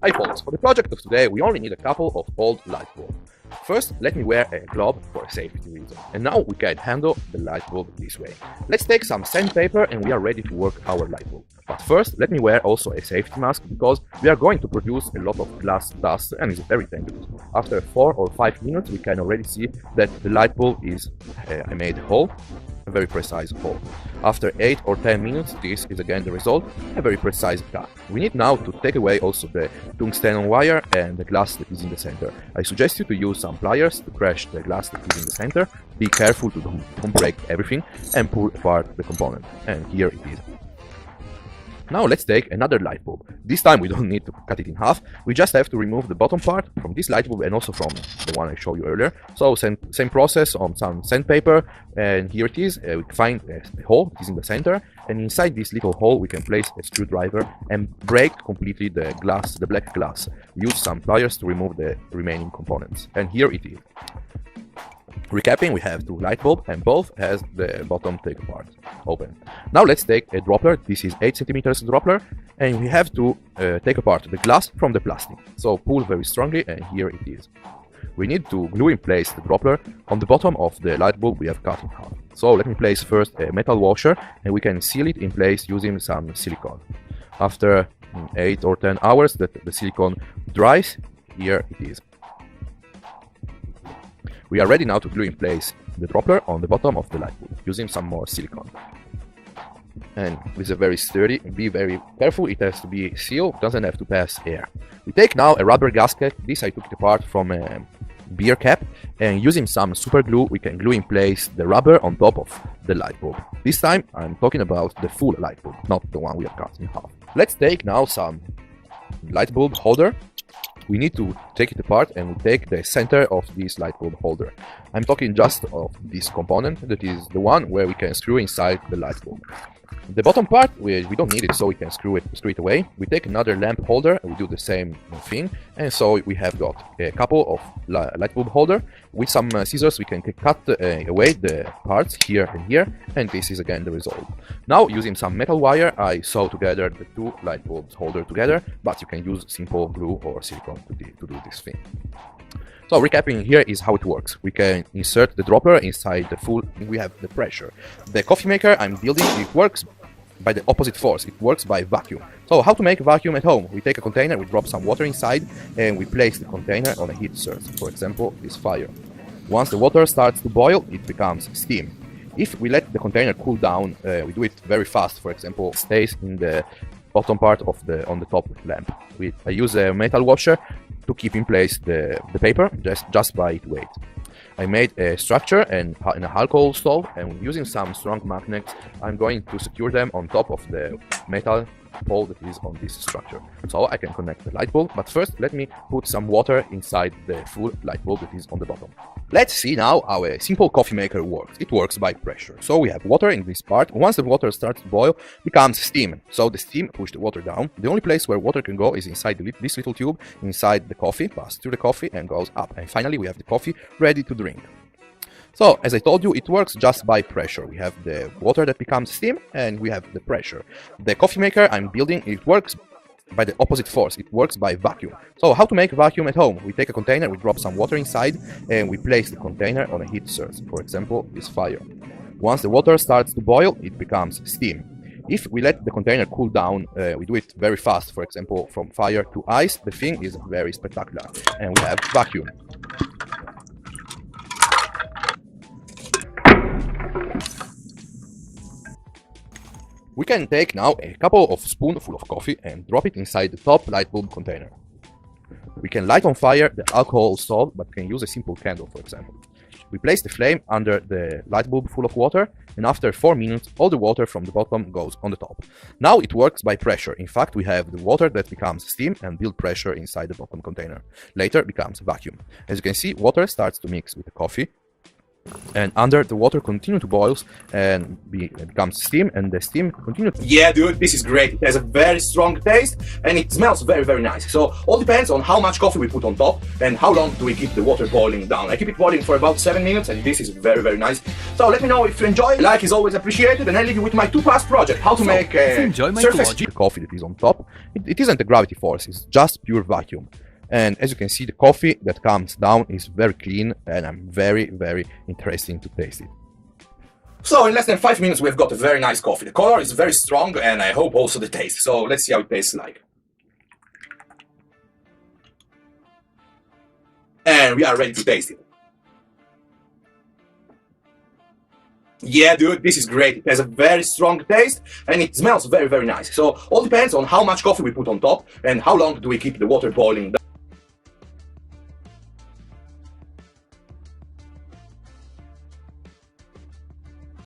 Hi folks, for the project of today we only need a couple of old light bulbs. First, let me wear a glove for a safety reason. And now we can handle the light bulb this way. Let's take some sandpaper and we are ready to work our light bulb. But first, let me wear also a safety mask because we are going to produce a lot of glass dust and it's very dangerous. After 4 or 5 minutes we can already see that the light bulb is, I made a hole, a very precise hole. After 8 or 10 minutes, this is again the result, a very precise cut. We need now to take away also the tungsten wire and the glass that is in the center. I suggest you to use some pliers to crash the glass that is in the center. Be careful to don't break everything and pull apart the component. And here it is. Now let's take another light bulb. This time we don't need to cut it in half, we just have to remove the bottom part from this light bulb and also from the one I showed you earlier. So same process on some sandpaper, and here it is. We find a hole, it is in the center, and inside this little hole we can place a screwdriver and break completely the glass, the black glass. Use some pliers to remove the remaining components, and here it is. Recapping, we have 2 light bulbs and both has the bottom take apart open. Now let's take a dropper. This is 8 centimeters dropper, and we have to take apart the glass from the plastic. So pull very strongly, and here it is. We need to glue in place the dropper on the bottom of the light bulb we have cut in half. So let me place first a metal washer and we can seal it in place using some silicone. After 8 or 10 hours that the silicone dries, here it is. We are ready now to glue in place the dropper on the bottom of the light bulb using some more silicone. And with a very sturdy, be very careful, it has to be sealed, doesn't have to pass air. We take now a rubber gasket. This I took it apart from a beer cap, and using some super glue we can glue in place the rubber on top of the light bulb. This time I'm talking about the full light bulb, not the one we have cut in half. Let's take now some light bulb holder. We need to take it apart and we take the center of this light bulb holder. I'm talking just of this component, that is the one where we can screw inside the light bulb. The bottom part, we don't need it, so we can screw it away. We take another lamp holder and we do the same thing. And so we have got a couple of light bulb holder. With some scissors we can cut away the parts here and here, and this is again the result. Now using some metal wire I sew together the 2 light bulbs holder together, but you can use simple glue or silicone to do this thing. So recapping, here is how it works. We can insert the dropper inside the full, we have the pressure. The coffee maker I'm building, it works by the opposite force, it works by vacuum. So how to make a vacuum at home? We take a container, we drop some water inside and we place the container on a heat source, for example this fire. Once the water starts to boil, it becomes steam. If we let the container cool down, we do it very fast, for example stays in the bottom part of on the top lamp. I use a metal washer to keep in place the paper just by its weight. I made a structure and in a alcohol stove, and using some strong magnets I'm going to secure them on top of the metal pole that is on this structure. So I can connect the light bulb, but first let me put some water inside the full light bulb that is on the bottom. Let's see now how a simple coffee maker works. It works by pressure. So we have water in this part. Once the water starts to boil, becomes steam. So the steam pushes the water down. The only place where water can go is inside this little tube, inside the coffee, pass through the coffee and goes up. And finally we have the coffee ready to drink. So, as I told you, it works just by pressure. We have the water that becomes steam and we have the pressure. The coffee maker I'm building, it works by the opposite force, it works by vacuum. So, how to make a vacuum at home? We take a container, we drop some water inside and we place the container on a heat source, for example, this fire. Once the water starts to boil, it becomes steam. If we let the container cool down, we do it very fast, for example, from fire to ice, the thing is very spectacular and we have vacuum. We can take now a couple of spoonfuls of coffee and drop it inside the top light bulb container. We can light on fire the alcohol stove, but can use a simple candle, for example. We place the flame under the light bulb full of water, and after 4 minutes all the water from the bottom goes on the top. Now it works by pressure. In fact, we have the water that becomes steam and build pressure inside the bottom container. Later becomes vacuum. As you can see, water starts to mix with the coffee, and under the water continue to boil and becomes steam, and the steam continues. Yeah dude, this is great. It has a very strong taste and it smells very nice. So all depends on how much coffee we put on top and how long do we keep the water boiling down. I keep it boiling for about 7 minutes and this is very nice. So let me know if you enjoy. Like is always appreciated, and I leave you with my 2+ project, how to make if you enjoy my surface collage- The coffee that is on top, it isn't a gravity force, it's just pure vacuum. And as you can see, the coffee that comes down is very clean, and I'm very, very interested to taste it. So in less than 5 minutes we've got a very nice coffee. The color is very strong, and I hope also the taste. So let's see how it tastes like. And we are ready to taste it. Yeah, dude, this is great. It has a very strong taste, and it smells very, very nice. So all depends on how much coffee we put on top and how long do we keep the water boiling down.